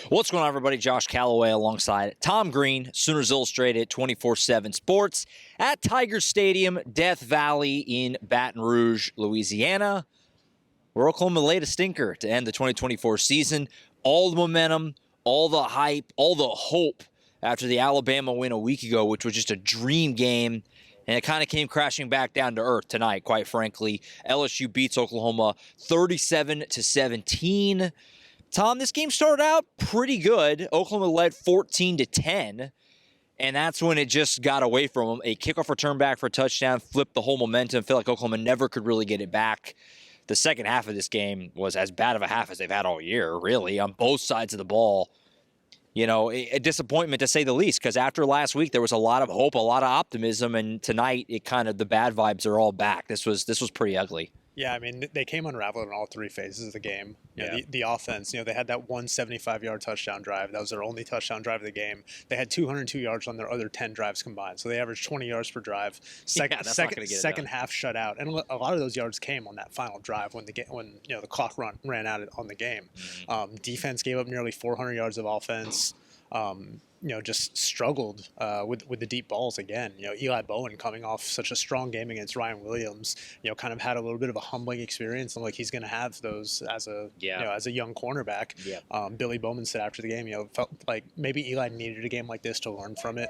What's going on, everybody? Josh Callaway alongside Tom Green, Sooners Illustrated 24/7 Sports at Tiger Stadium, Death Valley in Baton Rouge, Louisiana, where Oklahoma laid a stinker to end the 2024 season. All the momentum, all the hype, all the hope after the Alabama win a week ago, which was just a dream game. And it kind of came crashing back down to earth tonight, quite frankly. LSU beats Oklahoma 37-17. Tom, this game started out pretty good. Oklahoma led 14-10, and that's when it just got away from them. A kickoff return back for a touchdown flipped the whole momentum. Felt like Oklahoma never could really get it back. The second half of this game was as bad of a half as they've had all year, really, on both sides of the ball. You know, a disappointment to say the least, because after last week there was a lot of hope, a lot of optimism, and tonight it kind of the bad vibes are all back. This was pretty ugly. Yeah, I mean, they came unraveled in all three phases of the game. The offense, they had that 175-yard touchdown drive. That was their only touchdown drive of the game. They had 202 yards on their other 10 drives combined. So they averaged 20 yards per drive. Second half shutout. And a lot of those yards came on that final drive when the clock ran out on the game. Defense gave up nearly 400 yards of offense. Just struggled with the deep balls again. Eli Bowen coming off such a strong game against Ryan Williams, kind of had a little bit of a humbling experience, and like he's going to have those as a young cornerback. Yeah. Billy Bowman said after the game, felt like maybe Eli needed a game like this to learn from it.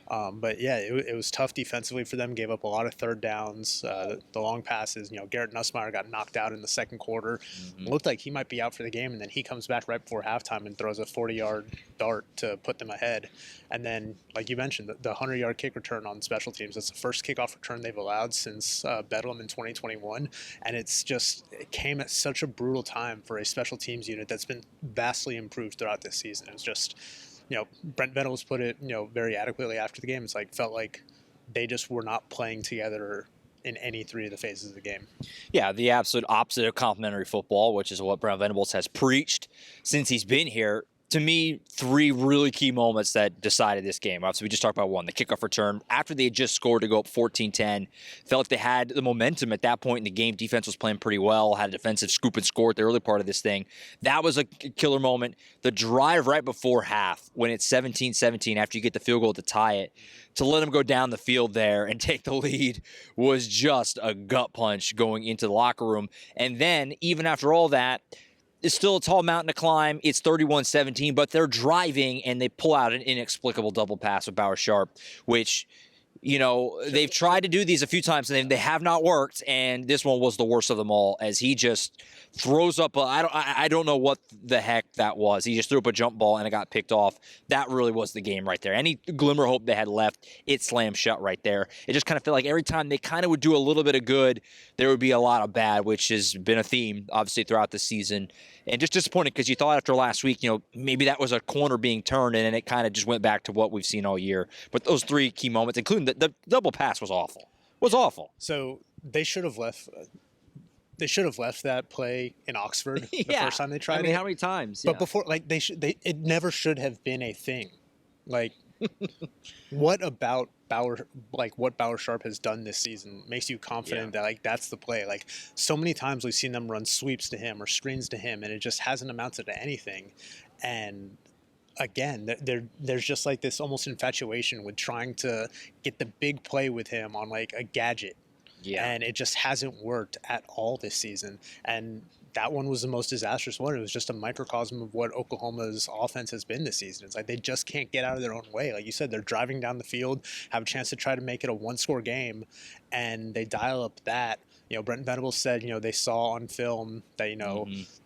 But yeah, it was tough defensively for them. Gave up a lot of third downs, the long passes. Garrett Nussmeier got knocked out in the second quarter. Mm-hmm. Looked like he might be out for the game, and then he comes back right before halftime and throws a 40-yard dart to put them ahead. And then, like you mentioned, the 100-yard kick return on special teams. That's the first kickoff return they've allowed since Bedlam in 2021, and it came at such a brutal time for a special teams unit that's been vastly improved throughout this season. It was just. Brent Venables put it, very adequately after the game. It's felt like they just were not playing together in any three of the phases of the game. Yeah, the absolute opposite of complimentary football, which is what Brent Venables has preached since he's been here. To me, three really key moments that decided this game. Obviously, we just talked about one, the kickoff return. After they had just scored to go up 14-10, felt like they had the momentum at that point in the game. Defense was playing pretty well, had a defensive scoop and score at the early part of this thing. That was a killer moment. The drive right before half, when it's 17-17, after you get the field goal to tie it, to let them go down the field there and take the lead was just a gut punch going into the locker room. And then, even after all that, it's still a tall mountain to climb. It's 31-17, but they're driving, and they pull out an inexplicable double pass with Bauer Sharp, which, they've tried to do these a few times, and they have not worked, and this one was the worst of them all, as he just throws up I don't know what the heck that was. He just threw up a jump ball, and it got picked off. That really was the game right there. Any glimmer of hope they had left, it slammed shut right there. It just kind of felt like every time they kind of would do a little bit of good, there would be a lot of bad, which has been a theme, obviously, throughout the season. And just disappointed because you thought after last week, maybe that was a corner being turned, and then it kind of just went back to what we've seen all year. But those three key moments, including the double pass, was awful. Was awful. So they should have left. They should have left that play in Oxford the first time they tried it. How many times? But before, it never should have been a thing. What about what Bauer Sharp has done this season makes you confident that that's the play? So many times we've seen them run sweeps to him or screens to him, and it just hasn't amounted to anything. And again, there's just this almost infatuation with trying to get the big play with him on a gadget. Yeah. And it just hasn't worked at all this season. And that one was the most disastrous one. It was just a microcosm of what Oklahoma's offense has been this season. It's they just can't get out of their own way. Like you said, they're driving down the field, have a chance to try to make it a one-score game, and they dial up that. Brent Venables said, they saw on film that,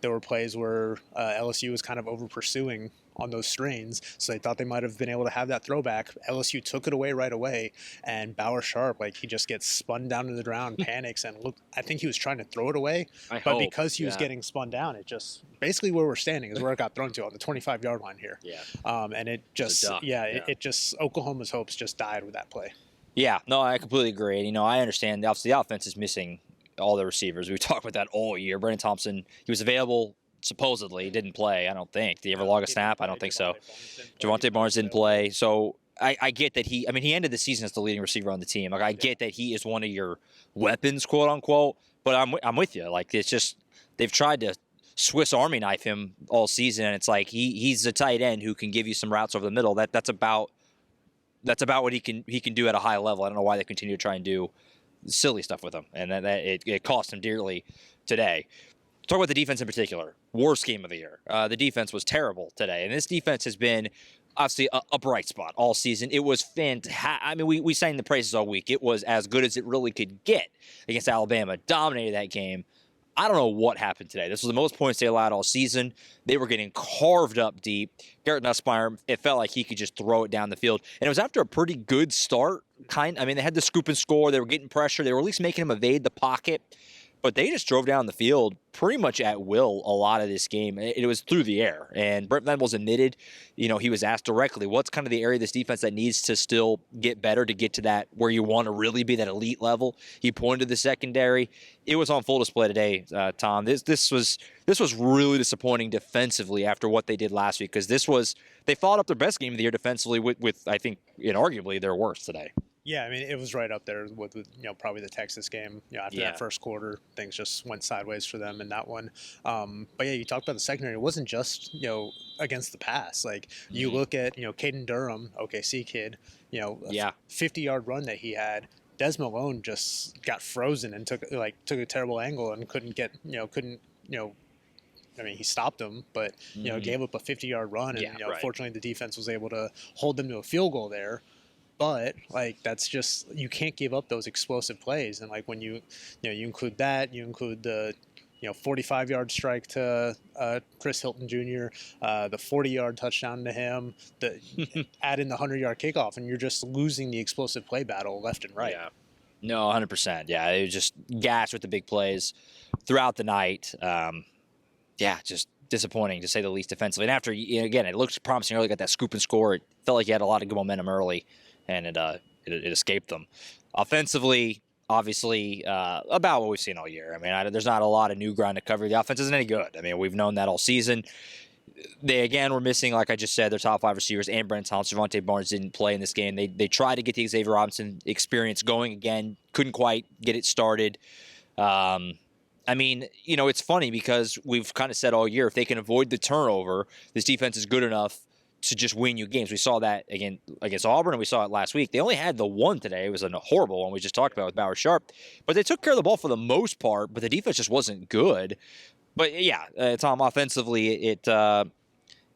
there were plays where LSU was kind of over-pursuing on those strains, so they thought they might have been able to have that throwback. LSU took it away right away, and Bauer Sharp, he just gets spun down to the ground, panics, and I think he was trying to throw it away, because he was getting spun down, it just, basically where we're standing is where it got thrown to, on the 25-yard line here. Yeah. And it just, it just, Oklahoma's hopes just died with that play. Yeah, no, I completely agree. I understand, obviously, the offense is missing all the receivers. We talked about that all year. Brandon Thompson, he was available supposedly, didn't play, I don't think. Did he ever log a snap? I don't think so. Javante Barnes didn't play. So I get that he ended the season as the leading receiver on the team. I get that he is one of your weapons, quote unquote, but I'm with you. It's just, they've tried to Swiss Army knife him all season, and it's like he's a tight end who can give you some routes over the middle. That's about what he can do at a high level. I don't know why they continue to try and do silly stuff with him, and that it cost him dearly today. Talk about the defense in particular. Worst game of the year. The defense was terrible today, and this defense has been obviously a bright spot all season. It was fantastic. I mean, we sang the praises all week. It was as good as it really could get against Alabama. Dominated that game. I don't know what happened today. This was the most points they allowed all season. They were getting carved up deep. Garrett Nussmeier, it felt like he could just throw it down the field. And it was after a pretty good start. I mean, they had the scoop and score. They were getting pressure. They were at least making him evade the pocket. But they just drove down the field pretty much at will a lot of this game. It was through the air. And Brent Venables admitted, he was asked directly, what's kind of the area of this defense that needs to still get better to get to that where you want to really be that elite level? He pointed to the secondary. It was on full display today, Tom. This was really disappointing defensively after what they did last week, because they followed up their best game of the year defensively with I think, inarguably their worst today. Yeah, I mean, it was right up there with probably the Texas game. After that first quarter, things just went sideways for them in that one. But yeah, you talked about the secondary. It wasn't just against the pass. Like you look at Caden Durham, OKC kid, 50-yard run that he had. Des Malone just got frozen and took a terrible angle and couldn't get I mean, he stopped him, but gave up a 50-yard run, and fortunately the defense was able to hold them to a field goal there. But that's just, you can't give up those explosive plays. And when you include that, you include the 45-yard strike to Chris Hilton Jr., the 40-yard touchdown to him, add in the 100-yard kickoff, and you're just losing the explosive play battle left and right. Yeah. No, 100%. Yeah, it was just gashed with the big plays throughout the night. Just disappointing to say the least defensively. And after, again, it looked promising early, got that scoop and score. It felt like he had a lot of good momentum early, and it escaped them. Offensively, obviously, about what we've seen all year. I mean, there's not a lot of new ground to cover. The offense isn't any good. I mean, we've known that all season. They, again, were missing, like I just said, their top 5 receivers and Brent Thompson. Javonte Barnes didn't play in this game. They tried to get the Xavier Robinson experience going again. Couldn't quite get it started. I mean, it's funny because we've kind of said all year, if they can avoid the turnover, this defense is good enough to just win you games. We saw that again against Auburn, and we saw it last week. They only had the one today. It was a horrible one we just talked about with Bauer Sharp. But they took care of the ball for the most part, but the defense just wasn't good. But, yeah, Tom, offensively, it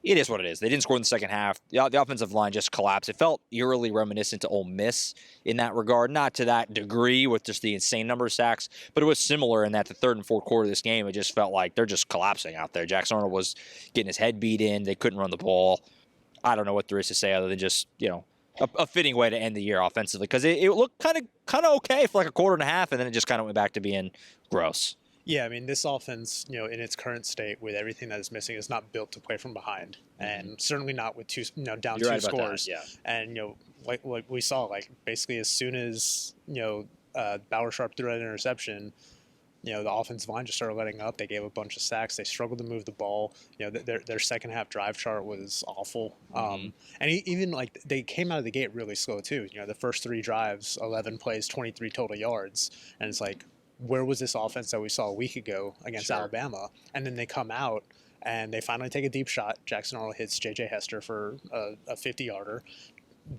is what it is. They didn't score in the second half. The offensive line just collapsed. It felt eerily reminiscent to Ole Miss in that regard. Not to that degree with just the insane number of sacks, but it was similar in that the third and fourth quarter of this game, it just felt like they're just collapsing out there. Jackson Arnold was getting his head beat in. They couldn't run the ball. I don't know what there is to say other than just, a fitting way to end the year offensively, because it looked kind of okay for like a quarter and a half, and then it just kind of went back to being gross. Yeah, I mean, this offense, in its current state with everything that is missing, is not built to play from behind, and certainly not with down You're two right scores. That, yeah. And like we saw, basically as soon as Bauer Sharp threw an interception, the offensive line just started letting up. They gave a bunch of sacks. They struggled to move the ball. Their second half drive chart was awful. And even they came out of the gate really slow too. The first 3 drives, 11 plays, 23 total yards, and it's like, where was this offense that we saw a week ago against Alabama? And then they come out and they finally take a deep shot. Jackson Arnold hits J.J. Hester for a 50-yarder.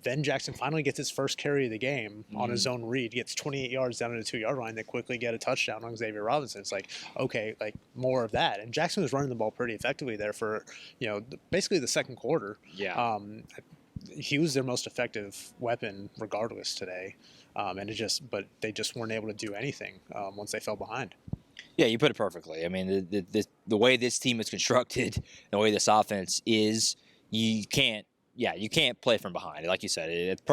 Then Jackson finally gets his first carry of the game on his own read, gets 28 yards down to the 2-yard line. They quickly get a touchdown on Xavier Robinson. It's like, okay, more of that. And Jackson was running the ball pretty effectively there for, basically the second quarter. Yeah. He was their most effective weapon regardless today. But they just weren't able to do anything once they fell behind. Yeah, you put it perfectly. I mean, the way this team is constructed, the way this offense is, you can't play from behind. Like you said, it's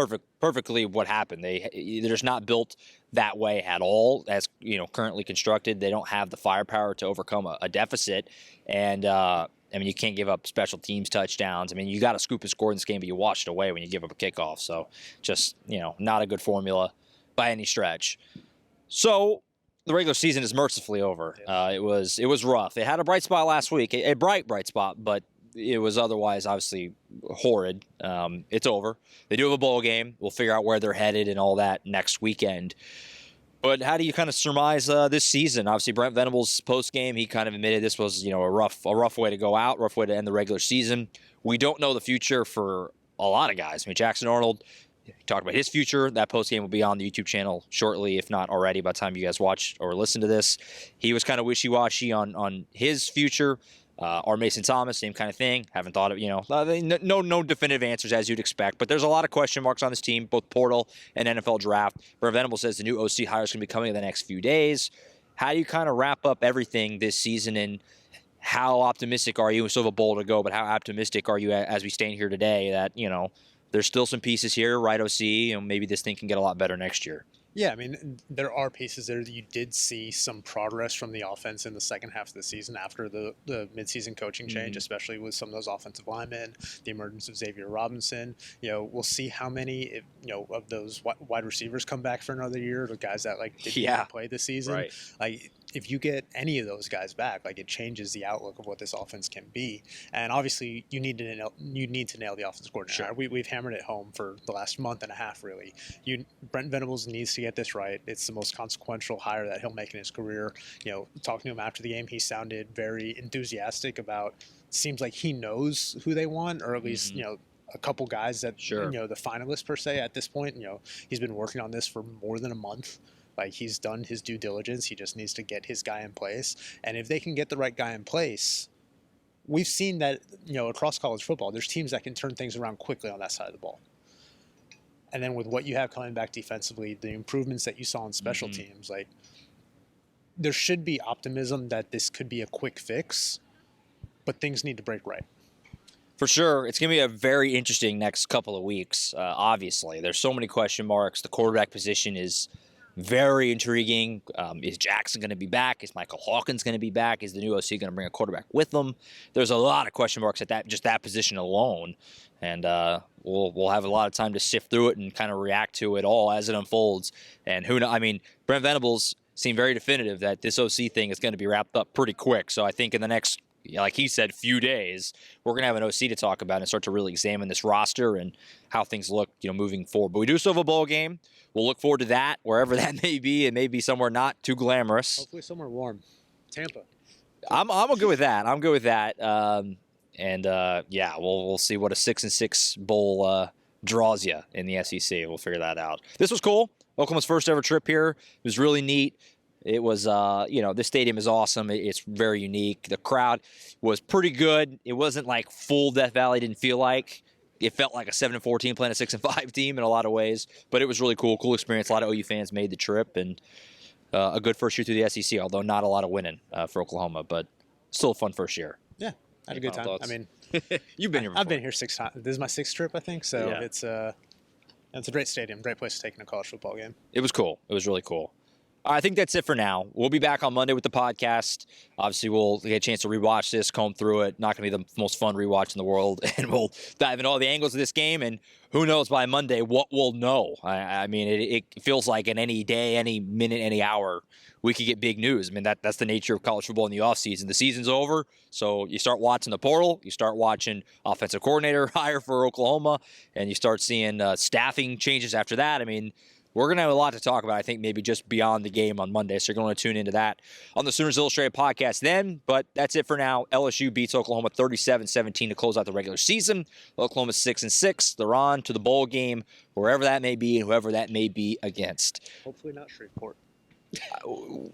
perfectly what happened. They're just not built that way at all. As currently constructed, they don't have the firepower to overcome a deficit. And I mean, you can't give up special teams touchdowns. I mean, you got to scoop and score in this game, but you washed away when you give up a kickoff. So just, not a good formula by any stretch. So the regular season is mercifully over. It was rough. They had a bright spot last week, a bright spot, but it was otherwise obviously horrid. It's over. They do have a bowl game. We'll figure out where they're headed and all that next weekend. But how do you kind of surmise this season? Obviously, Brent Venables post game, he kind of admitted this was a rough way to go out, rough way to end the regular season. We don't know the future for a lot of guys. I mean, Jackson Arnold, he talked about his future. That post game will be on the YouTube channel shortly, if not already, by the time you guys watch or listen to this. He was kind of wishy-washy on his future. Or Mason Thomas, same kind of thing. Haven't thought of, no definitive answers as you'd expect. But there's a lot of question marks on this team, both portal and NFL draft. Brent Venables says the new OC hire is going to be coming in the next few days. How do you kind of wrap up everything this season, and how optimistic are you? We still have a bowl to go, but how optimistic are you as we stand here today that, there's still some pieces here, right, OC, maybe this thing can get a lot better next year? Yeah, I mean, there are pieces there that you did see some progress from the offense in the second half of the season after the midseason coaching change, especially with some of those offensive linemen, the emergence of Xavier Robinson. We'll see how many, of those wide receivers come back for another year, the guys that didn't play this season. Right. If you get any of those guys back, it changes the outlook of what this offense can be. And obviously, you need to nail the offensive coordinator. Sure. We've hammered it home for the last month and a half, really. Brent Venables needs to get this right. It's the most consequential hire that he'll make in his career. Talking to him after the game, he sounded very enthusiastic about. Seems like he knows who they want, or at least a couple guys that the finalists per se at this point. He's been working on this for more than a month. He's done his due diligence. He just needs to get his guy in place. And if they can get the right guy in place, we've seen that, across college football, there's teams that can turn things around quickly on that side of the ball. And then with what you have coming back defensively, the improvements that you saw in special teams, there should be optimism that this could be a quick fix, but things need to break right. For sure. It's going to be a very interesting next couple of weeks, obviously. There's so many question marks. The quarterback position is very intriguing. Is Jackson going to be back? Is Michael Hawkins going to be back? Is the new OC going to bring a quarterback with them? There's a lot of question marks at that position alone, and we'll have a lot of time to sift through it and kind of react to it all as it unfolds. And who knows? I mean, Brent Venables seemed very definitive that this OC thing is going to be wrapped up pretty quick. So I think in the next, like he said, few days, we're going to have an OC to talk about and start to really examine this roster and how things look, moving forward. But we do still have a bowl game. We'll look forward to that, wherever that may be. It may be somewhere not too glamorous. Hopefully somewhere warm. Tampa. I'm good with that. I'm good with that. We'll see what a 6-6 bowl draws you in the SEC. We'll figure that out. This was cool. Oklahoma's first ever trip here. It was really neat. It was, this stadium is awesome. It's very unique. The crowd was pretty good. It wasn't like full Death Valley. Didn't feel like. It felt like a 7-4 team playing a 6-5 team in a lot of ways. But it was really cool. Cool experience. A lot of OU fans made the trip, and a good first year through the SEC. Although not a lot of winning for Oklahoma, but still a fun first year. Yeah, I had a good time. Thoughts? I mean, you've been here before. I've been here 6 times. This is my 6th trip, I think. So yeah. It's a great stadium, great place to take in a college football game. It was cool. It was really cool. I think that's it for now. We'll be back on Monday with the podcast. Obviously, we'll get a chance to rewatch this, comb through it. Not going to be the most fun rewatch in the world. And we'll dive into all the angles of this game. And who knows by Monday what we'll know. I mean, it feels like in any day, any minute, any hour, we could get big news. I mean, that's the nature of college football in the offseason. The season's over, so you start watching the portal. You start watching offensive coordinator hire for Oklahoma. And you start seeing staffing changes after that. I mean, we're going to have a lot to talk about, I think, maybe just beyond the game on Monday. So you're going to tune into that on the Sooners Illustrated podcast then. But that's it for now. LSU beats Oklahoma 37-17 to close out the regular season. Oklahoma's 6-6. They're on to the bowl game, wherever that may be and whoever that may be against. Hopefully not Shreveport.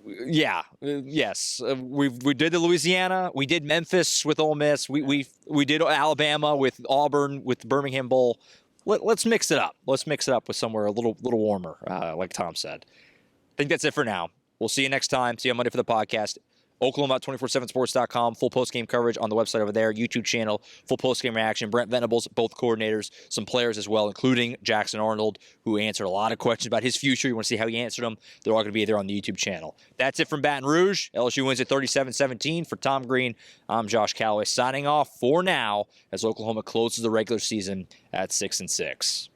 Yes. We did the Louisiana. We did Memphis with Ole Miss. We did Alabama with Auburn with the Birmingham Bowl. Let's mix it up. Let's mix it up with somewhere a little warmer, like Tom said. I think that's it for now. We'll see you next time. See you on Monday for the podcast. Oklahoma247sports.com. Full post-game coverage on the website over there. YouTube channel. Full post-game reaction. Brent Venables, both coordinators. Some players as well, including Jackson Arnold, who answered a lot of questions about his future. You want to see how he answered them? They're all going to be there on the YouTube channel. That's it from Baton Rouge. LSU wins at 37-17. For Tom Green, I'm Josh Callaway signing off for now as Oklahoma closes the regular season at 6-6.